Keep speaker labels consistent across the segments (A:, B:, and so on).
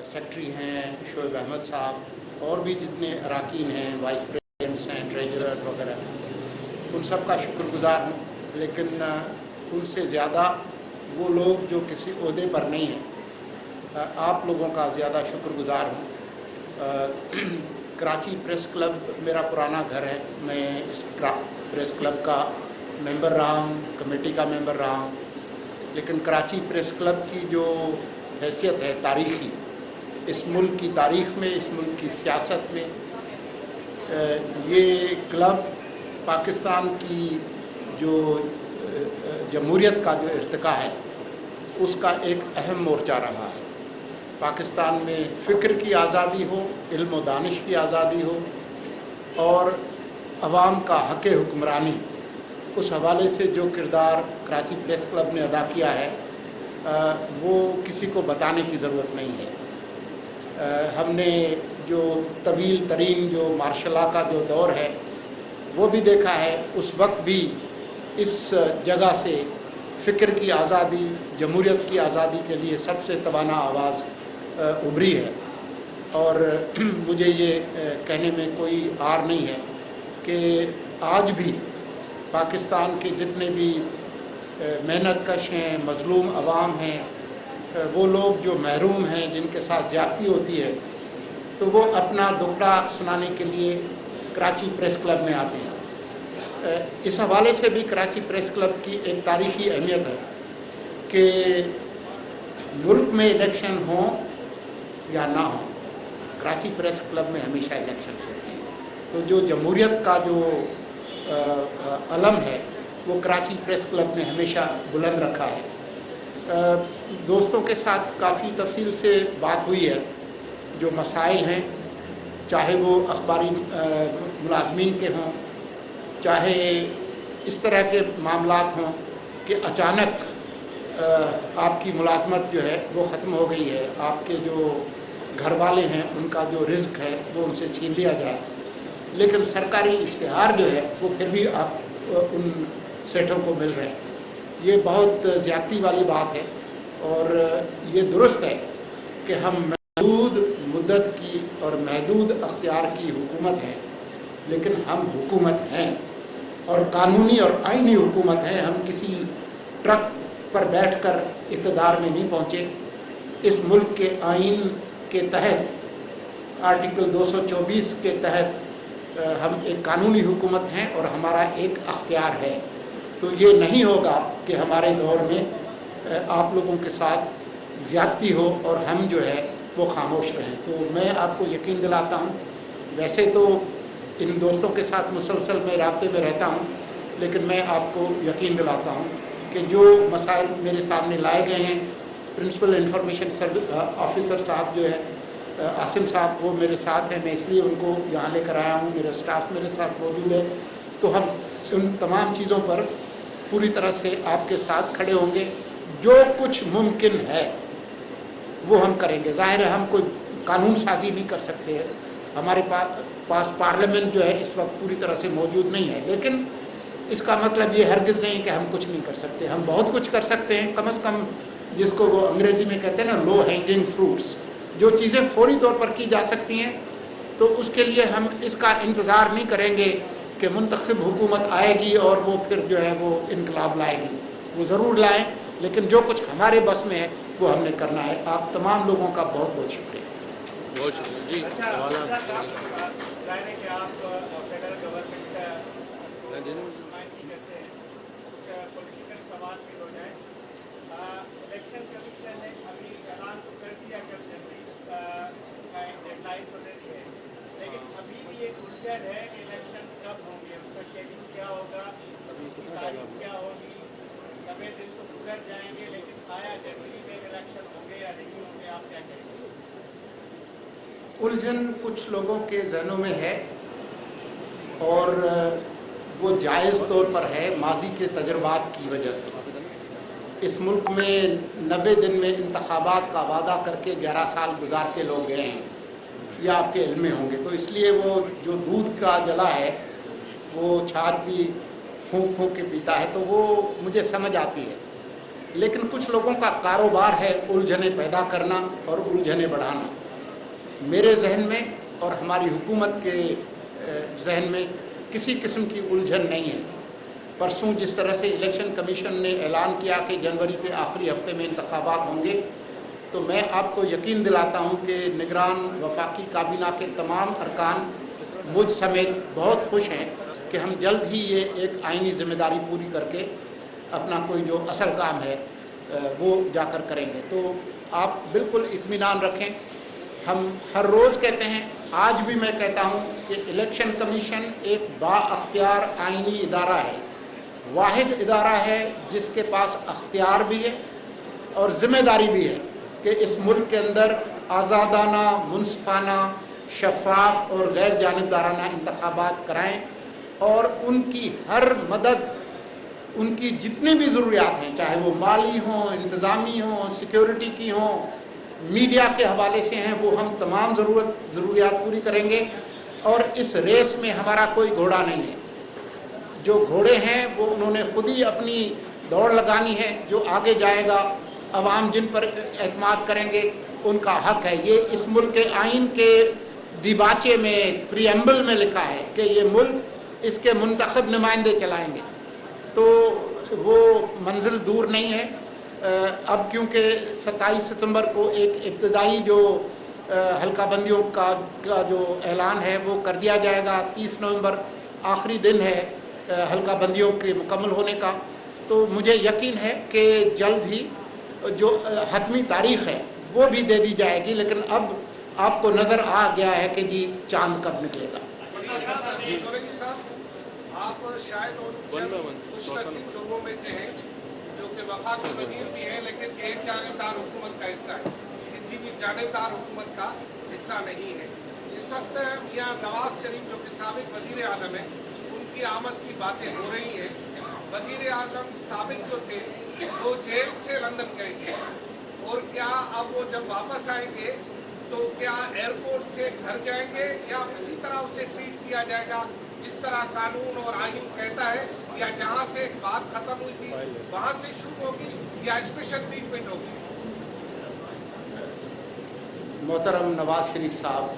A: Secretary हैं शोएब अहमद साहब और भी जितने अरकान हैं, वाइस प्रेसिडेंट्स हैं, ट्रेजरर वगैरह, उन सब का शुक्रगुजार हूँ। लेकिन उनसे ज़्यादा वो लोग जो किसी ओहदे पर नहीं हैं, आप लोगों का ज़्यादा शुक्रगुजार हूँ। कराची प्रेस क्लब मेरा पुराना घर है। मैं इस प्रेस क्लब का मेंबर रहा हूँ, कमेटी का मेंबर रहा हूँ। लेकिन कराची प्रेस क्लब की जो हैसियत है तारीख़ी, इस मुल्क की तारीख़ में, इस मुल्क की सियासत में, ये क्लब पाकिस्तान की जो जमहूरियत का जो इर्तिका है उसका एक अहम मोर्चा रहा है। पाकिस्तान में फ़िक्र की आज़ादी हो, इल्म व दानिश की आज़ादी हो और अवाम का हक़ हुक्मरानी, उस हवाले से जो किरदार कराची प्रेस क्लब ने अदा किया है वो किसी को बताने की ज़रूरत नहीं है। हमने जो तवील तरीन जो मार्शल लॉ का जो दौर है वो भी देखा है। उस वक्त भी इस जगह से फ़िक्र की आज़ादी, जमहूरियत की आज़ादी के लिए सबसे तवाना आवाज़ उभरी है। और मुझे ये कहने में कोई आर नहीं है कि आज भी पाकिस्तान के जितने भी मेहनत कश हैं, मज़लूम अवाम हैं, वो लोग जो महरूम हैं, जिनके साथ ज़्यादती होती है, तो वो अपना दुखड़ा सुनाने के लिए कराची प्रेस क्लब में आते हैं। इस हवाले से भी कराची प्रेस क्लब की एक तारीख़ी अहमियत है कि मुल्क में इलेक्शन हों या ना हो, कराची प्रेस क्लब में हमेशा इलेक्शन होते हैं। तो जो जमहूरियत का जो अलम है वो कराची प्रेस क्लब ने हमेशा बुलंद रखा है। दोस्तों के साथ काफ़ी तफसील से बात हुई है। जो मसाइल हैं, चाहे वो अखबारी मुलाजमीन के हों, चाहे इस तरह के मामलात हों कि अचानक आपकी मुलाजमत जो है वो ख़त्म हो गई है, आपके जो घर वाले हैं उनका जो रिज़्क है वो उनसे छीन लिया जाए, लेकिन सरकारी इश्तिहार जो है वो फिर भी आप उन सेठों को मिल रहे हैं। ये बहुत ज़्यादती वाली बात है और ये दुरुस्त है कि हम महदूद मुद्दत की और महदूद अख्तियार की हुकूमत है, लेकिन हम हुकूमत हैं और कानूनी और आइनी हुकूमत हैं। हम किसी ट्रक पर बैठकर इक़्तिदार में नहीं पहुँचे। इस मुल्क के आइन के तहत आर्टिकल 224 के तहत हम एक कानूनी हुकूमत हैं और हमारा एक अख्तियार है। तो ये नहीं होगा कि हमारे दौर में आप लोगों के साथ ज़्यादती हो और हम जो है वो खामोश रहें। तो मैं आपको यकीन दिलाता हूँ, वैसे तो इन दोस्तों के साथ मुसलसल मैं राब्ते में रहता हूँ, लेकिन मैं आपको यकीन दिलाता हूँ कि जो मसाइल मेरे सामने लाए गए हैं, प्रिंसिपल इंफॉर्मेशन सर्विस ऑफिसर साहब जो है आसिम साहब, वो मेरे साथ हैं, मैं इसलिए उनको यहाँ लेकर आया हूँ, मेरा स्टाफ मेरे साथ मौजूद है। तो हम उन तमाम चीज़ों पर पूरी तरह से आपके साथ खड़े होंगे। जो कुछ मुमकिन है वो हम करेंगे। ज़ाहिर है हम कोई कानून साजी नहीं कर सकते हैं, हमारे पास पार्लियामेंट जो है इस वक्त पूरी तरह से मौजूद नहीं है, लेकिन इसका मतलब ये हरगिज़ नहीं कि हम कुछ नहीं कर सकते। हम बहुत कुछ कर सकते हैं, कम से कम जिसको वो अंग्रेज़ी में कहते हैं ना लो हैंगिंग फ्रूट्स, जो चीज़ें फौरी तौर पर की जा सकती हैं, तो उसके लिए हम इसका इंतज़ार नहीं करेंगे कि मुंतखब हुकूमत आएगी और वो फिर जो है वो इनकलाब लाएगी। वो ज़रूर लाएं, लेकिन जो कुछ हमारे बस में है वो हमने करना है। आप तमाम लोगों का बहुत बहुत शुक्रिया।
B: बहुत शुक्रिया जी।
C: इलेक्शन कमीशन ने अभी ऐलान तो कर दिया कल जनवरी का एक डेडलाइन तो दे दी है, लेकिन अभी भी एक उलझन है कि इलेक्शन कब होंगे, उसका शेड्यूल क्या होगा, उसकी तारीख क्या होगी। 90 दिन तो गुजर जाएंगे, लेकिन आया जनवरी में इलेक्शन होंगे या नहीं होंगे, आप क्या कहेंगे?
A: उलझन कुछ लोगों के जहनों में है और वो जायज़ तौर पर है माजी के तजर्बात की वजह से। इस मुल्क में 90 दिन में इंतखाबात का वादा करके 11 साल गुजार के लोग गए हैं, ये आपके इल्म में होंगे। तो इसलिए वो जो दूध का जला है वो छाछ भी फूंक फूंक के पीता है, तो वो मुझे समझ आती है। लेकिन कुछ लोगों का कारोबार है उलझने पैदा करना और उलझने बढ़ाना। मेरे जहन में और हमारी हुकूमत के जहन में किसी किस्म की उलझन नहीं है। परसों जिस तरह से इलेक्शन कमीशन ने ऐलान किया कि जनवरी के आखिरी हफ्ते में इंतखाबात होंगे, तो मैं आपको यकीन दिलाता हूं कि निगरान वफाकी काबीना के तमाम अरकान मुझ समेत बहुत खुश हैं कि हम जल्द ही ये एक आइनी ज़िम्मेदारी पूरी करके अपना कोई जो असल काम है वो जाकर करेंगे। तो आप बिल्कुल इत्मीनान रखें। हम हर रोज़ कहते हैं, आज भी मैं कहता हूं कि इलेक्शन कमीशन एक बाअख्तियार आइनी इदारा है, वाहिद इदारा है जिसके पास अख्तियार भी है और ज़िम्मेदारी भी है कि इस मुल्क के अंदर आज़ादाना, मुनसिफाना, शफाफ और गैर जानिबदाराना इंतखाबात कराएं और उनकी हर मदद, उनकी जितनी भी ज़रूरियात हैं, चाहे वो माली हों, इंतज़ामी हों, सिक्योरिटी की हों, मीडिया के हवाले से हैं, वो हम तमाम ज़रूरियात पूरी करेंगे। और इस रेस में हमारा कोई घोड़ा नहीं है। जो घोड़े हैं वो उन्होंने खुद ही अपनी दौड़ लगानी है। जो आगे जाएगा, अवाम जिन पर एतमाद करेंगे, उनका हक है। ये इस मुल्क के आइन के दिबाचे में, प्रीएम्बल में लिखा है कि ये मुल्क इसके मुंतखब नुमाइंदे चलाएंगे। तो वो मंजिल दूर नहीं है। अब क्योंकि 27 सितंबर को एक इब्तदाई जो हल्का बंदियों का जो ऐलान है वो कर दिया जाएगा। 30 नवंबर आखिरी दिन है हल्का बंदियों के मुकम्मल होने का। तो मुझे यकीन है कि जल्द ही जो हतमी तारीख़ है वो भी दे दी जाएगी। लेकिन अब आपको नज़र आ गया है कि जी चांद कब निकलेगा।
D: आप शायद खुश नसीब लोगों में से हैं जो कि वफाकी वजीर भी हैं, लेकिन एक जानिबदार हुकूमत का हिस्सा है, किसी भी जानिबदार हुकूमत का हिस्सा नहीं है। इस वक्त यहाँ नवाज शरीफ जो कि साबिक वजीर आज़म है, उनकी आमद की बातें हो रही हैं। वजीर आज़म साबिक जो थे वो जेल से लंदन गए थे, और क्या अब वो जब वापस आएंगे तो क्या एयरपोर्ट से घर जाएंगे या उसी तरह उसे ट्रीट किया जाएगा जिस तरह कानून और आइन कहता है, या जहां से बात खत्म हुई थी वहां से शुरू होगी या स्पेशल ट्रीटमेंट होगी?
A: मोहतरम नवाज शरीफ साहब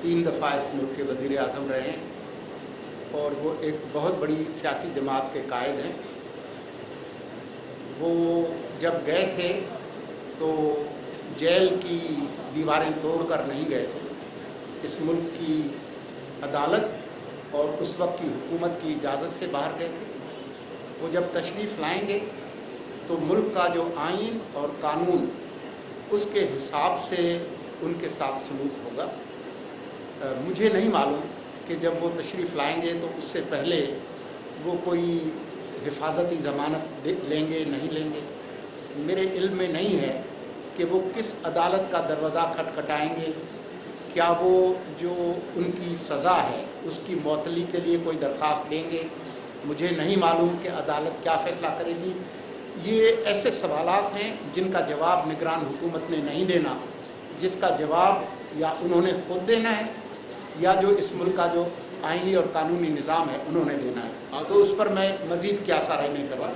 A: 3 दफ़ा इस मुल्क के वज़ीर आज़म रहे हैं और वो एक बहुत बड़ी सियासी जमात के कायद हैं। वो जब गए थे तो जेल की दीवारें तोड़कर नहीं गए थे। इस मुल्क की अदालत और उस वक्त की हुकूमत की इजाज़त से बाहर गए थे। वो जब तशरीफ़ लाएंगे तो मुल्क का जो आइन और कानून उसके हिसाब से उनके साथ सलूक होगा। मुझे नहीं मालूम कि जब वो तशरीफ़ लाएंगे तो उससे पहले वो कोई हिफाजती ज़मानत लेंगे नहीं लेंगे। मेरे इल्म में नहीं है कि वो किस अदालत का दरवाज़ा खटखटाएंगे। क्या वो जो उनकी सज़ा है उसकी मअतली के लिए कोई दरख्वास्त देंगे? मुझे नहीं मालूम कि अदालत क्या फ़ैसला करेगी। ये ऐसे सवालात हैं जिनका जवाब निगरान हुकूमत ने नहीं देना, जिसका जवाब या उन्होंने ख़ुद देना है या जो इस मुल्क का जो आइनी और कानूनी निज़ाम है उन्होंने देना है। तो उस पर मैं मज़ीद क्या सारा नहीं करवा।